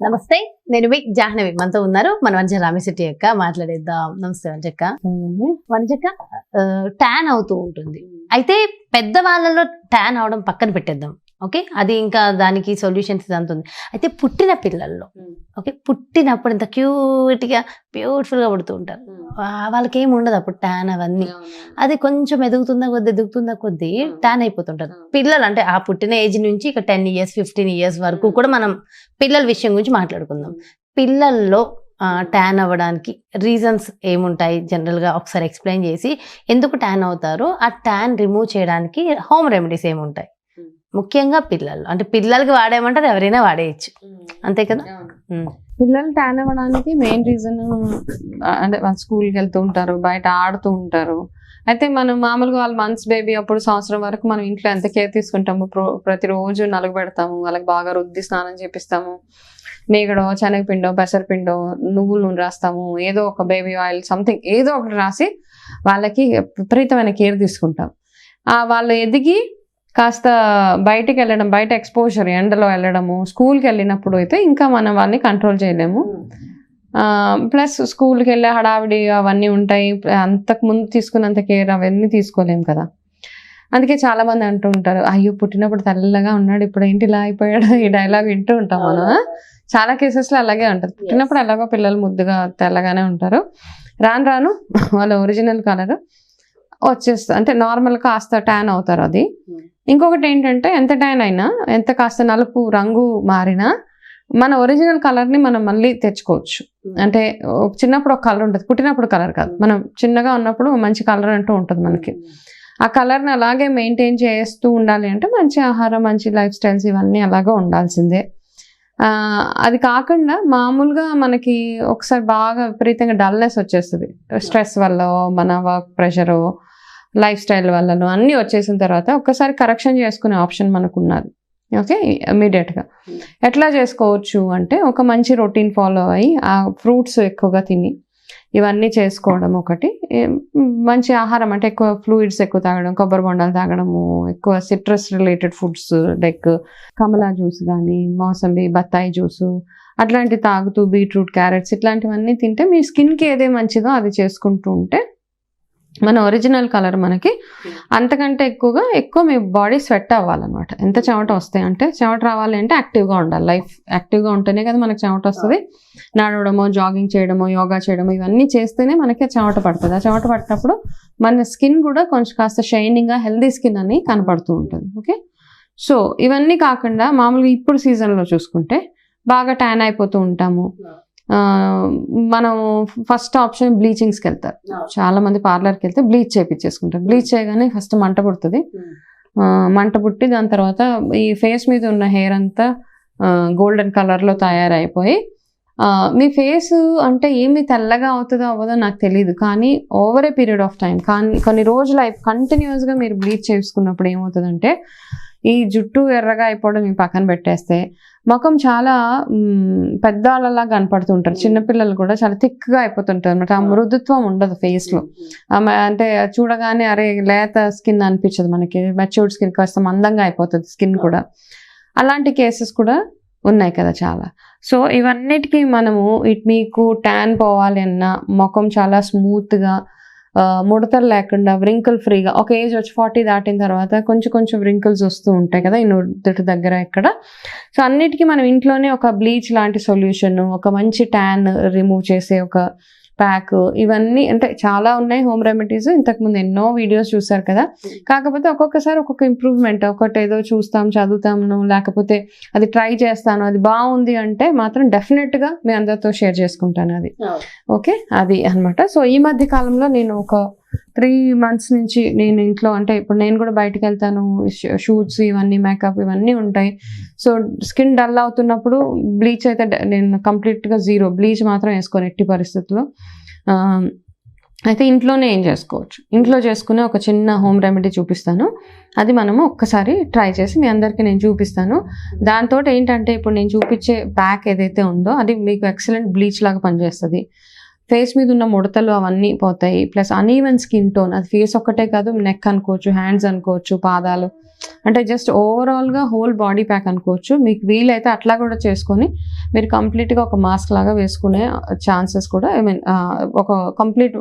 నమస్తే, నేను మీ జాహ్నవి. మనతో ఉన్నారు మన వంజ రామిశెట్టి అక్క. మాట్లాడేద్దాం. నమస్తే వంజక్క. వంజక్క ట్యాన్ అవుతూ ఉంటుంది. అయితే పెద్దవాళ్ళలో ట్యాన్ అవడం పక్కన పెట్టేద్దాం, ఓకే, అది ఇంకా దానికి సొల్యూషన్స్ ఇదంతా ఉంది. అయితే పుట్టిన పిల్లల్లో ఓకే, పుట్టినప్పుడు ఇంత క్యూట్గా బ్యూటిఫుల్గా పుడుతూ ఉంటారు. వాళ్ళకి ఏమి ఉండదు అప్పుడు ట్యాన్ అవన్నీ. అది కొంచెం ఎదుగుతున్న కొద్దీ ట్యాన్ అయిపోతుంటారు పిల్లలు. అంటే ఆ పుట్టిన ఏజ్ నుంచి ఇక 10 years 15 years వరకు కూడా మనం పిల్లల విషయం గురించి మాట్లాడుకుందాం. పిల్లల్లో ట్యాన్ అవ్వడానికి రీజన్స్ ఏముంటాయి జనరల్గా ఒకసారి ఎక్స్ప్లెయిన్ చేసి, ఎందుకు ట్యాన్ అవుతారో ఆ ట్యాన్ రిమూవ్ చేయడానికి హోమ్ రెమెడీస్ ఏముంటాయి? ముఖ్యంగా పిల్లలు, అంటే పిల్లలకి వాడేయమంటారు, ఎవరైనా వాడేయచ్చు, అంతే కదా. పిల్లలు ట్యాన్ అవ్వడానికి మెయిన్ రీజన్ అంటే వాళ్ళు స్కూల్కి వెళ్తూ ఉంటారు, బయట ఆడుతూ ఉంటారు. అయితే మనం మామూలుగా వాళ్ళ మంత్స్ బేబీ అప్పుడు సంవత్సరం వరకు మనం ఇంట్లో ఎంత కేర్ తీసుకుంటాము, ప్రతిరోజు నలుగుబెడతాము, వాళ్ళకి బాగా రుద్ది స్నానం చేపిస్తాము, మేగడో శనగపిండో పెసరపిండో నువ్వుల నూనె రాస్తాము, ఏదో ఒక బేబీ ఆయిల్ సంథింగ్ ఏదో ఒకటి రాసి వాళ్ళకి విపరీతమైన కేర్ తీసుకుంటాం. వాళ్ళు ఎదిగి కాస్త బయటికి వెళ్ళడం, బయట ఎక్స్పోజర్, ఎండలో వెళ్ళడము, స్కూల్కి వెళ్ళినప్పుడు అయితే ఇంకా మనం వాళ్ళని కంట్రోల్ చేయలేము. ప్లస్ స్కూల్కి వెళ్ళే హడావిడి అవన్నీ ఉంటాయి, అంతకు ముందు తీసుకున్నంత కేర్ అవన్నీ తీసుకోలేము కదా. అందుకే చాలా మంది అంటూ ఉంటారు, అయ్యో పుట్టినప్పుడు తెల్లగా ఉన్నాడు, ఇప్పుడు ఏంటి ఇలా అయిపోయాడు, ఈ డైలాగ్ వింటూ ఉంటాం మనం. చాలా కేసెస్లో అలాగే ఉంటుంది. పుట్టినప్పుడు ఎలాగో పిల్లలు ముద్దుగా తెల్లగానే ఉంటారు, రాను రాను వాళ్ళ ఒరిజినల్ కలర్ వచ్చేస్తుంది. అంటే నార్మల్ కాస్త ట్యాన్ అవుతారు. అది ఇంకొకటి ఏంటంటే, ఎంత ట్యాన్ అయినా, ఎంత కాస్త నలుపు రంగు మారినా మన ఒరిజినల్ కలర్ని మనం మళ్ళీ తెచ్చుకోవచ్చు. అంటే చిన్నప్పుడు ఒక కలర్ ఉంటుంది, పుట్టినప్పుడు కలర్ కాదు. మనం చిన్నగా ఉన్నప్పుడు మంచి కలర్ అంటూ ఉంటుంది మనకి. ఆ కలర్ని అలాగే మెయింటైన్ చేస్తూ ఉండాలి అంటే మంచి ఆహారం, మంచి లైఫ్ స్టైల్స్ ఇవన్నీ అలాగే ఉండాల్సిందే. అది కాకుండా మామూలుగా మనకి ఒకసారి బాగా విపరీతంగా డల్నెస్ వచ్చేస్తుంది, స్ట్రెస్ వల్ల, మన వర్క్ ప్రెషరు, లైఫ్ స్టైల్ వల్లను అన్నీ వచ్చేసిన తర్వాత ఒక్కసారి కరెక్షన్ చేసుకునే ఆప్షన్ మనకు ఉన్నది. ఓకే, ఇమీడియట్గా ఎట్లా చేసుకోవచ్చు అంటే, ఒక మంచి రొటీన్ ఫాలో అయ్యి ఆ ఫ్రూట్స్ ఎక్కువగా తిని ఇవన్నీ చేసుకోవడం ఒకటి. మంచి ఆహారం అంటే ఎక్కువ ఫ్లూయిడ్స్ ఎక్కువ తాగడం, కొబ్బరి బొండాలు తాగడము, ఎక్కువ సిట్రస్ రిలేటెడ్ ఫుడ్స్ లైక్ కమలా జ్యూస్ కానీ, మోసంబి, బత్తాయి జ్యూసు అట్లాంటివి తాగుతూ, బీట్రూట్, క్యారెట్స్ ఇట్లాంటివన్నీ తింటే మీ స్కిన్కి ఏదే మంచిదో అది చేసుకుంటూ ఉంటే మన ఒరిజినల్ కలర్ మనకి అంతకంటే ఎక్కువ మీ బాడీ స్వెట్ అవ్వాలన్నమాట. ఎంత చెమట వస్తాయి అంటే, చెమట రావాలి అంటే యాక్టివ్గా ఉండాలి. లైఫ్ యాక్టివ్గా ఉంటేనే కదా మనకి చెమట వస్తుంది. నడవడమో, జాగింగ్ చేయడమో, యోగా చేయడమో ఇవన్నీ చేస్తేనే మనకి చెమట పడుతుంది. ఆ చెమట పట్టినప్పుడు మన స్కిన్ కూడా కొంచెం కాస్త షైనింగ్గా హెల్దీ స్కిన్ అని కనపడుతూ ఉంటుంది. ఓకే, సో ఇవన్నీ కాకుండా మామూలుగా ఇప్పుడు సీజన్లో చూసుకుంటే బాగా ట్యాన్ అయిపోతూ ఉంటాము. మనం ఫస్ట్ ఆప్షన్ బ్లీచింగ్స్కి వెళ్తారు. చాలా మంది పార్లర్కి వెళ్తే బ్లీచ్ చేయించేసుకుంటారు. బ్లీచ్ చేయగానే ఫస్ట్ మంట పుడుతుంది. మంట పుట్టి దాని తర్వాత ఈ ఫేస్ మీద ఉన్న హెయిర్ అంతా గోల్డెన్ కలర్లో తయారైపోయి, మీ ఫేస్ అంటే ఏమి తెల్లగా అవుతుందో అవ్వదో నాకు తెలియదు, కానీ over a period of time, కానీ కొన్ని రోజులు కంటిన్యూస్గా మీరు బ్లీచ్ చేసుకున్నప్పుడు ఏమవుతుందంటే, ఈ జుట్టు ఎర్రగా అయిపోవడం మీ పక్కన పెట్టేస్తే ముఖం చాలా పెద్దవాళ్ళలా కనపడుతుంటారు. చిన్నపిల్లలు కూడా చాలా థిక్గా అయిపోతుంటారు అనమాట. ఆ మృదుత్వం ఉండదు ఫేస్లో. అంటే చూడగానే అరే లేత స్కిన్ అనిపించదు మనకి, మెచ్యూర్డ్ స్కిన్ కాస్త మందంగా అయిపోతుంది స్కిన్ కూడా. అలాంటి కేసెస్ కూడా ఉన్నాయి కదా చాలా. సో ఇవన్నిటికీ మనము మీకు ట్యాన్ పోవాలి అన్నా, ముఖం చాలా స్మూత్గా, ముడతలు లేకుండా, వ్రింకిల్ ఫ్రీగా, ఒక ఏజ్ వచ్చి 40 దాటిన తర్వాత కొంచెం వ్రింకిల్స్ వస్తూ ఉంటాయి కదా ఈ నుదుటి దగ్గర ఎక్కడ. సో అన్నిటికీ మనం ఇంట్లోనే ఒక బ్లీచ్ లాంటి సొల్యూషన్, ఒక మంచి ట్యాన్ రిమూవ్ చేసే ఒక ప్యాక్, ఇవన్నీ అంటే చాలా ఉన్నాయి హోమ్ రెమెడీస్. ఇంతకుముందు ఎన్నో వీడియోస్ చూసారు కదా. కాకపోతే ఒక్కొక్కసారి ఒక్కొక్క ఇంప్రూవ్మెంట్, ఒకటి ఏదో చూస్తాం, చదువుతాము, లేకపోతే అది ట్రై చేస్తాను, అది బాగుంది అంటే మాత్రం డెఫినెట్గా మీ అందరితో షేర్ చేసుకుంటాను అది. ఓకే, అది అనమాట. సో ఈ మధ్య కాలంలో నేను ఒక 3 months నుంచి నేను ఇంట్లో, అంటే ఇప్పుడు నేను కూడా బయటకు వెళ్తాను, షూట్స్ ఇవన్నీ, మేకప్ ఇవన్నీ ఉంటాయి. సో స్కిన్ డల్ అవుతున్నప్పుడు బ్లీచ్ అయితే నేను కంప్లీట్గా జీరో బ్లీచ్ మాత్రం వేసుకోను ఎట్టి పరిస్థితుల్లో. అయితే ఇంట్లోనే ఏం చేసుకోవచ్చు, ఇంట్లో చేసుకునే ఒక చిన్న హోమ్ రెమెడీ చూపిస్తాను. అది మనము ఒక్కసారి ట్రై చేసి మీ అందరికీ నేను చూపిస్తాను. దాంతో ఏంటంటే, ఇప్పుడు నేను చూపించే ప్యాక్ ఏదైతే ఉందో అది మీకు ఎక్సలెంట్ బ్లీచ్ లాగా పనిచేస్తుంది. ఫేస్ మీద ఉన్న ముడతలు అవన్నీ పోతాయి. ప్లస్ అన్ఈవెన్ స్కిన్ టోన్, అది ఫేస్ ఒక్కటే కాదు, నెక్ అనుకోవచ్చు, హ్యాండ్స్ అనుకోవచ్చు, పాదాలు, అంటే జస్ట్ ఓవరాల్గా హోల్ బాడీ ప్యాక్ అనుకోవచ్చు. మీకు వీలైతే అట్లా కూడా చేసుకొని మీరు కంప్లీట్గా ఒక మాస్క్ లాగా వేసుకునే ఛాన్సెస్ కూడా, ఐ మీన్ ఒక కంప్లీట్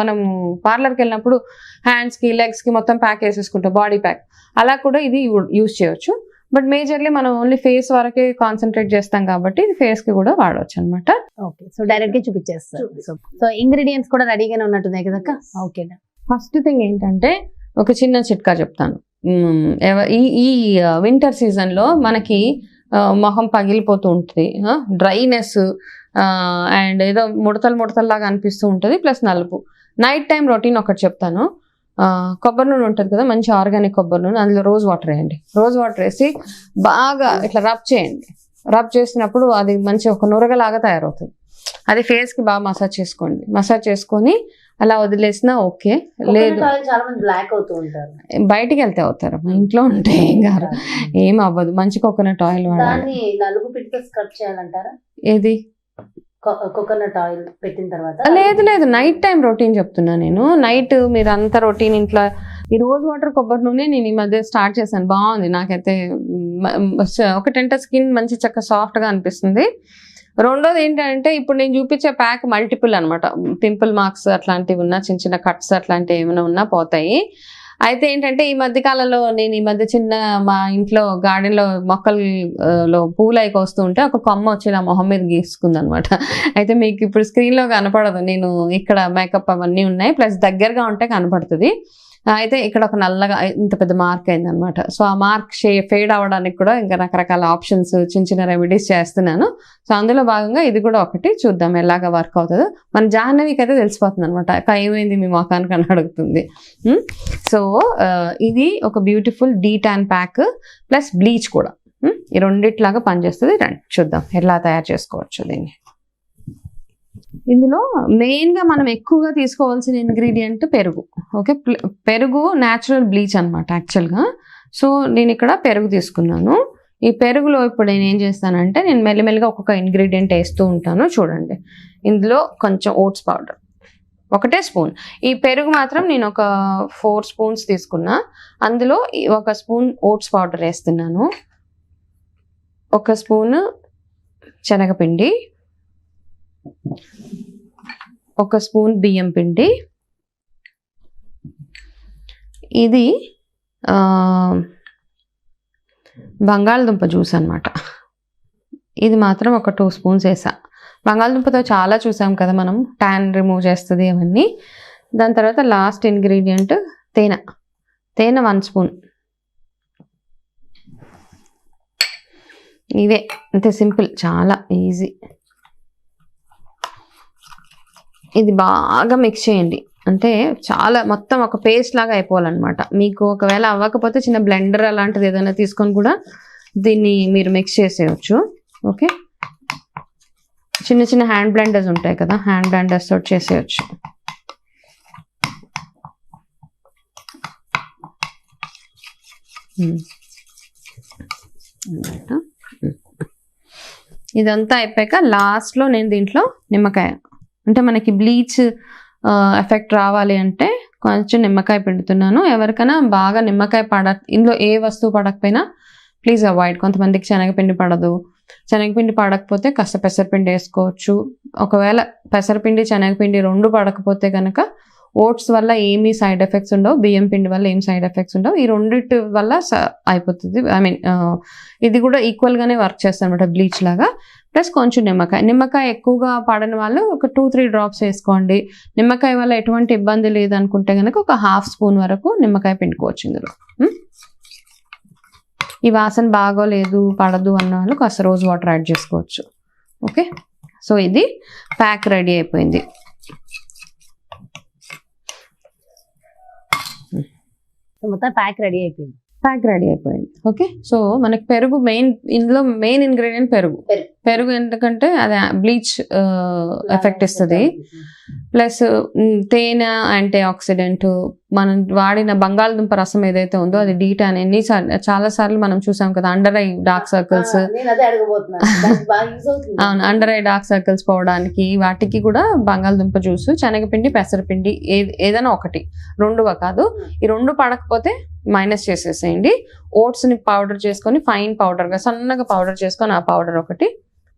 మనం పార్లర్కి వెళ్ళినప్పుడు హ్యాండ్స్కి లెగ్స్కి మొత్తం ప్యాక్ వేసేసుకుంటాం బాడీ ప్యాక్, అలా కూడా ఇది యూజ్ చేయొచ్చు. బట్ మేజర్లీ మనం ఓన్లీ ఫేస్ వరకే కాన్సన్ట్రేట్ చేస్తాం కాబట్టి ఇది ఫేస్కి కూడా వాడవచ్చు అనమాట. ఓకే, సో డైరెక్ట్గా చూపించేస్తారు. సో ఇంగ్రీడియంట్స్ కూడా రెడీగానే ఉన్నట్టున్నాయి కదక్క. ఓకే, ఫస్ట్ థింగ్ ఏంటంటే ఒక చిన్న చిట్కా చెప్తాను. ఈ వింటర్ సీజన్లో మనకి మొహం పగిలిపోతూ ఉంటుంది, డ్రైనెస్ అండ్ ఏదో ముడతలు లాగా అనిపిస్తూ ఉంటుంది, ప్లస్ నలుపు. నైట్ టైం రొటీన్ ఒకటి చెప్తాను. కొబ్బరి నూనె ఉంటుంది కదా, మంచి ఆర్గానిక్ కొబ్బరి నూనె, అందులో రోజ్ వాటర్ వేయండి. రోజ్ వాటర్ వేసి బాగా ఇట్లా రబ్ చేయండి. రబ్ చేసినప్పుడు అది మంచి ఒక నురగలాగా తయారవుతుంది. అది ఫేస్కి బాగా మసాజ్ చేసుకోండి. మసాజ్ చేసుకొని అలా వదిలేసినా ఓకే. లేదు చాలా మంది బ్లాక్ అవుతూ ఉంటారు, బయటికి వెళ్తే అవుతారు, మా ఇంట్లో ఉంటే ఏం కాదు, ఏం అవ్వదు. మంచి కోకోనట్ ఆయిల్ వాడాలి. నలుగు పిట్ట స్క్రబ్ చేయాలంటారా? ఏది కోకోనట్ ఆయిల్ పెట్టిన తర్వాత? లేదు, నైట్ టైం రొటీన్ చెప్తున్నా నేను. నైట్ మీరు అంత రొటీన్ ఇంట్లో ఈ రోజ్ వాటర్ కొబ్బరి నూనె నేను ఈ మధ్య స్టార్ట్ చేశాను, బాగుంది నాకైతే. ఒకటంటే స్కిన్ మంచి చక్క సాఫ్ట్గా అనిపిస్తుంది. రెండోది ఏంటంటే ఇప్పుడు నేను చూపించే ప్యాక్ మల్టిపుల్ అనమాట. పింపుల్ మార్క్స్ అట్లాంటివి ఉన్నా, చిన్న చిన్న కట్స్ అట్లాంటివి ఏమైనా ఉన్నా పోతాయి. అయితే ఏంటంటే ఈ మధ్య కాలంలో నేను ఈ మధ్య చిన్న మా ఇంట్లో గార్డెన్లో మొక్కల్లో పూలు అయికి వస్తూ ఉంటే ఒక కొమ్మ వచ్చి నా మొహం మీద గీసుకుంది అనమాట. అయితే మీకు ఇప్పుడు స్క్రీన్లో కనపడదు, నేను ఇక్కడ మేకప్ అవన్నీ ఉన్నాయి, ప్లస్ దగ్గరగా ఉంటే కనపడుతుంది. అయితే ఇక్కడ ఒక నల్లగా ఇంత పెద్ద మార్క్ అయింది అనమాట. సో ఆ మార్క్ ఫేడ్ అవ్వడానికి కూడా ఇంకా రకరకాల ఆప్షన్స్, చిన్న చిన్న రెమెడీస్ చేస్తున్నాను. సో అందులో భాగంగా ఇది కూడా ఒకటి చూద్దాం ఎలాగా వర్క్ అవుతుందో. మన జాహ్నవికి అయితే తెలిసిపోతుంది అనమాట, ఏమైంది మీ మొఖానికి అని అడుగుతుంది. సో ఇది ఒక beautiful D tan pack plus bleach కూడా, ఈ రెండిట్లాగా పనిచేస్తుంది. రండి చూద్దాం ఎలా తయారు చేసుకోవచ్చు దీన్ని. ఇందులో మెయిన్గా మనం ఎక్కువగా తీసుకోవాల్సిన ఇంగ్రీడియంట్ పెరుగు. ఓకే, పెరుగు న్యాచురల్ బ్లీచ్ అనమాట యాక్చువల్గా. సో నేను ఇక్కడ పెరుగు తీసుకున్నాను. ఈ పెరుగులో ఇప్పుడు నేను ఏం చేస్తానంటే నేను మెల్లిమెల్లిగా ఒక్కొక్క ఇంగ్రీడియంట్ వేస్తూ ఉంటాను. చూడండి, ఇందులో కొంచెం ఓట్స్ పౌడర్, ఒకటే స్పూన్. ఈ పెరుగు మాత్రం నేను ఒక 4 స్పూన్స్ తీసుకున్నా. అందులో 1 స్పూన్ ఓట్స్ పౌడర్ వేస్తున్నాను, 1 స్పూన్ శనగపిండి, 1 స్పూన్ బియ్యం పిండి. ఇది బంగాళదుంప జ్యూస్ అనమాట. ఇది మాత్రం ఒక 2 స్పూన్స్ వేసా. బంగాళదుంపతో చాలా చూసాం కదా మనం, ట్యాన్ రిమూవ్ చేస్తుంది అవన్నీ. దాని తర్వాత లాస్ట్ ఇంగ్రీడియంట్ తేనె 1 స్పూన్. ఇవే, అంతే సింపుల్, చాలా ఈజీ. ఇది బాగా మిక్స్ చేయండి, అంటే చాలా మొత్తం ఒక పేస్ట్ లాగా అయిపోవాలన్నమాట. మీకు ఒకవేళ అవ్వకపోతే చిన్న బ్లెండర్ అలాంటిది ఏదైనా తీసుకొని కూడా దీన్ని మీరు మిక్స్ చేసేయచ్చు. ఓకే, చిన్న చిన్న హ్యాండ్ బ్లెండర్స్ ఉంటాయి కదా, హ్యాండ్ బ్లెండర్స్ తోటి చేసేయచ్చు. ఇదంతా అయిపోయాక లాస్ట్లో నేను దీంట్లో నిమ్మకాయ, అంటే మనకి బ్లీచ్ ఎఫెక్ట్ రావాలి అంటే కొంచెం నిమ్మకాయ పిండుతున్నాను. ఎవరికైనా బాగా నిమ్మకాయ ఇందులో ఏ వస్తువు పడకపోయినా ప్లీజ్ అవాయిడ్. కొంతమందికి శనగపిండి పడదు, శనగపిండి పడకపోతే కాస్త పెసరపిండి వేసుకోవచ్చు. ఒకవేళ పెసరపిండి శనగపిండి 2 పడకపోతే కనుక ఓట్స్ వల్ల ఏమీ సైడ్ ఎఫెక్ట్స్ ఉండవు, బియ్యం పిండి వల్ల ఏం సైడ్ ఎఫెక్ట్స్ ఉండవు. ఈ రెండిటి వల్ల అయిపోతుంది. ఐ మీన్ ఇది కూడా ఈక్వల్గానే వర్క్ చేస్తుంది అనమాట బ్లీచ్ లాగా. ప్లస్ కొంచెం నిమ్మకాయ ఎక్కువగా పడని వాళ్ళు ఒక 2-3 డ్రాప్స్ వేసుకోండి. నిమ్మకాయ వల్ల ఎటువంటి ఇబ్బంది లేదనుకుంటే కనుక ఒక 1/2 స్పూన్ వరకు నిమ్మకాయ పిండుకోవచ్చు ఇందులో. ఈ వాసన బాగోలేదు, పడదు అన్న వాళ్ళు కాస్త రోజ్ వాటర్ యాడ్ చేసుకోవచ్చు. ఓకే, సో ఇది ప్యాక్ రెడీ అయిపోయింది. మొత్తం ప్యాక్ రెడీ అయిపోయింది. ప్యాక్ రెడీ అయిపోయింది. ఓకే, సో మనకి పెరుగు ఇందులో మెయిన్ ఇంగ్రీడియంట్ పెరుగు ఎందుకంటే అది బ్లీచ్ ఎఫెక్ట్ ఇస్తుంది. ప్లస్ తేనె యాంటీ ఆక్సిడెంట్, మనం వాడిన బంగాళదుంప రసం ఏదైతే ఉందో అది డీటాన్. చాలా సార్లు మనం చూసాం కదా అండర్ ఐ డార్క్ సర్కిల్స్. అవును, అండర్ ఐ డార్క్ సర్కిల్స్ పోవడానికి వాటికి కూడా బంగాళదుంప జ్యూస్, శనగపిండి, పెసరపిండి ఏదైనా ఒకటి, రెండుగా కాదు. ఈ రెండు పడకపోతే మైనస్ చేసేసేయండి. ఓట్స్ ని పౌడర్ చేసుకొని ఫైన్ పౌడర్ గా సన్నగా పౌడర్ చేసుకొని ఆ పౌడర్ ఒకటి,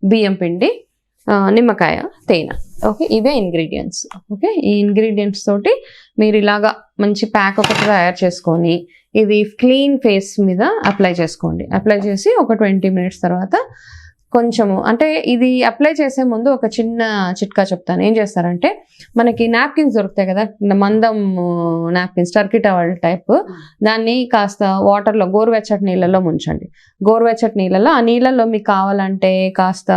బియ్యం పిండి, నిమ్మకాయ, తేనె. ఓకే, ఇవే ఇంగ్రీడియంట్స్. ఓకే, ఈ ఇంగ్రీడియంట్స్ తోటి మీరు ఇలాగా మంచి ప్యాక్ ఒకటి తయారు చేసుకొని ఇది క్లీన్ ఫేస్ మీద అప్లై చేసుకోండి. అప్లై చేసి ఒక 20 minutes తర్వాత కొంచెము, అంటే ఇది అప్లై చేసే ముందు ఒక చిన్న చిట్కా చెప్తాను. ఏం చేస్తారంటే మనకి నాప్కిన్స్ దొరుకుతాయి కదా, మందం నాప్కిన్స్, టర్కీ టవల్ టైప్, దాన్ని కాస్త వాటర్లో గోరువెచ్చటి నీళ్ళలో ముంచండి. గోరువెచ్చటి నీళ్ళలో, ఆ నీళ్ళలో మీకు కావాలంటే కాస్త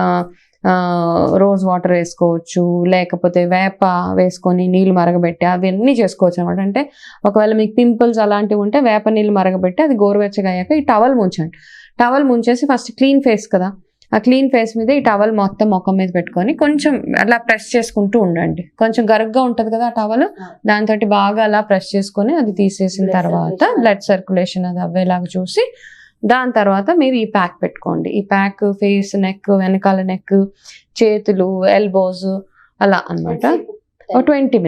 రోజ్ వాటర్ వేసుకోవచ్చు, లేకపోతే వేప వేసుకొని నీళ్ళు మరగబెట్టి అవన్నీ చేసుకోవచ్చు అనమాట. అంటే ఒకవేళ మీకు పింపుల్స్ అలాంటివి ఉంటే వేప నీళ్ళు మరగబెట్టి అది గోరువెచ్చగా అయ్యాక ఈ టవల్ ముంచండి. టవల్ ముంచేసి ఫస్ట్ క్లీన్ ఫేస్ కదా, ఆ క్లీన్ ఫేస్ మీద ఈ టవల్ మొత్తం ముఖం మీద పెట్టుకొని కొంచెం అలా ప్రెస్ చేసుకుంటూ ఉండండి. కొంచెం గరుగ్గా ఉంటుంది కదా ఆ టవల్, దాంతో బాగా అలా ప్రెస్ చేసుకొని అది తీసేసిన తర్వాత బ్లడ్ సర్క్యులేషన్ అది అవ్వేలాగా చూసి దాని తర్వాత మీరు ఈ ప్యాక్ పెట్టుకోండి. ఈ ప్యాక్ ఫేస్, నెక్, వెనకాల నెక్, చేతులు, ఎల్బోస్ అలా అన్నమాట. 20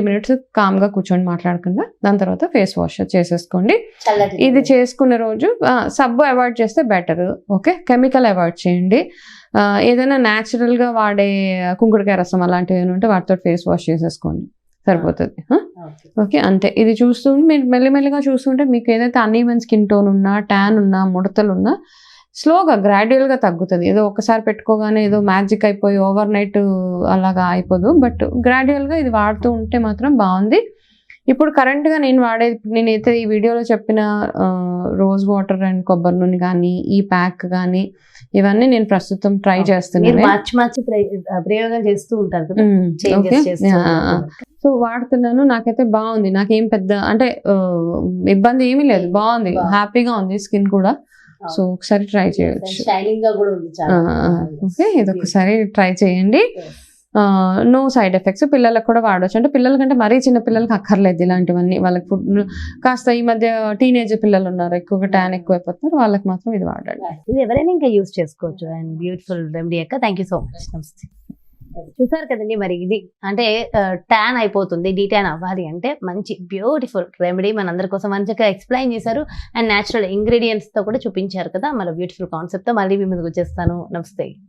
minutes కామ్గా కూర్చొని మాట్లాడకుండా దాని తర్వాత ఫేస్ వాష్ చేసేసుకోండి. ఇది చేసుకున్న రోజు సబ్బు అవాయిడ్ చేస్తే బెటర్. ఓకే, కెమికల్ అవాయిడ్ చేయండి. ఏదైనా న్యాచురల్ గా వాడే కుంకుడుకాయ రసం అలాంటివి ఏమైనా ఉంటే వాటితో ఫేస్ వాష్ చేసేసుకోండి, సరిపోతుంది. ఓకే, అంతే. ఇది చూస్తూ మీరు మెల్లిమెల్లిగా చూస్తుంటే మీకు ఏదైతే అన్ఈవెన్ స్కిన్ టోన్ ఉన్నా, ట్యాన్ ఉన్నా, ముడతలు ఉన్నా స్లోగా గ్రాడ్యువల్ గా తగ్గుతుంది. ఏదో ఒకసారి పెట్టుకోగానే ఏదో మ్యాజిక్ అయిపోయి ఓవర్ నైట్ అలాగా అయిపోదు, బట్ గ్రాడ్యువల్ గా ఇది వాడుతూ ఉంటే మాత్రం బాగుంది. ఇప్పుడు కరెంట్ గా నేను వాడేది, నేనైతే ఈ వీడియోలో చెప్పిన రోజ్ వాటర్ అండ్ కొబ్బరి నూనె కానీ, ఈ ప్యాక్ కానీ, ఇవన్నీ నేను ప్రస్తుతం ట్రై చేస్తున్నాను. మార్చి ప్రయోగాలు చేస్తూ ఉంటారు కదా. సో వాడుతున్నాను, నాకైతే బాగుంది. నాకేం పెద్ద అంటే ఇబ్బంది ఏమీ లేదు, బాగుంది, హ్యాపీగా ఉంది స్కిన్ కూడా. సో ఒకసారి ట్రై చేయొచ్చు. ఓకే, ఇది ఒకసారి ట్రై చేయండి. No side effects. పిల్లలకు కూడా వాడవచ్చు. అంటే పిల్లలకంటే మరీ చిన్న పిల్లలకి అక్కర్లేదు ఇలాంటివన్నీ. వాళ్ళకి ఫుడ్ కాస్త ఈ మధ్య టీనేజ్ పిల్లలు ఉన్నారు, ఎక్కువగా ట్యాన్ ఎక్కువైపోతున్నారు, వాళ్ళకి మాత్రం ఇది వాడండి. ఇది ఎవరైనా ఇంకా యూజ్ చేసుకోవచ్చు. అండ్ బ్యూటిఫుల్ రెమెడీ అక్క, థ్యాంక్ యూ సో మచ్. నమస్తే. చూసారు కదండి, మరి ఇది అంటే ట్యాన్ అయిపోతుంది, డీటాన్ అవ్వాలి అంటే మంచి బ్యూటిఫుల్ రెమెడీ మనందరి కోసం మంచిగా ఎక్స్ప్లెయిన్ చేశారు. అండ్ న్యాచురల్ ఇంగ్రీడియంట్స్ తో కూడా చూపించారు కదా. మరి బ్యూటిఫుల్ కాన్సెప్ట్ తో మళ్ళీ మీ ముందుకు వచ్చేస్తాను. నమస్తే.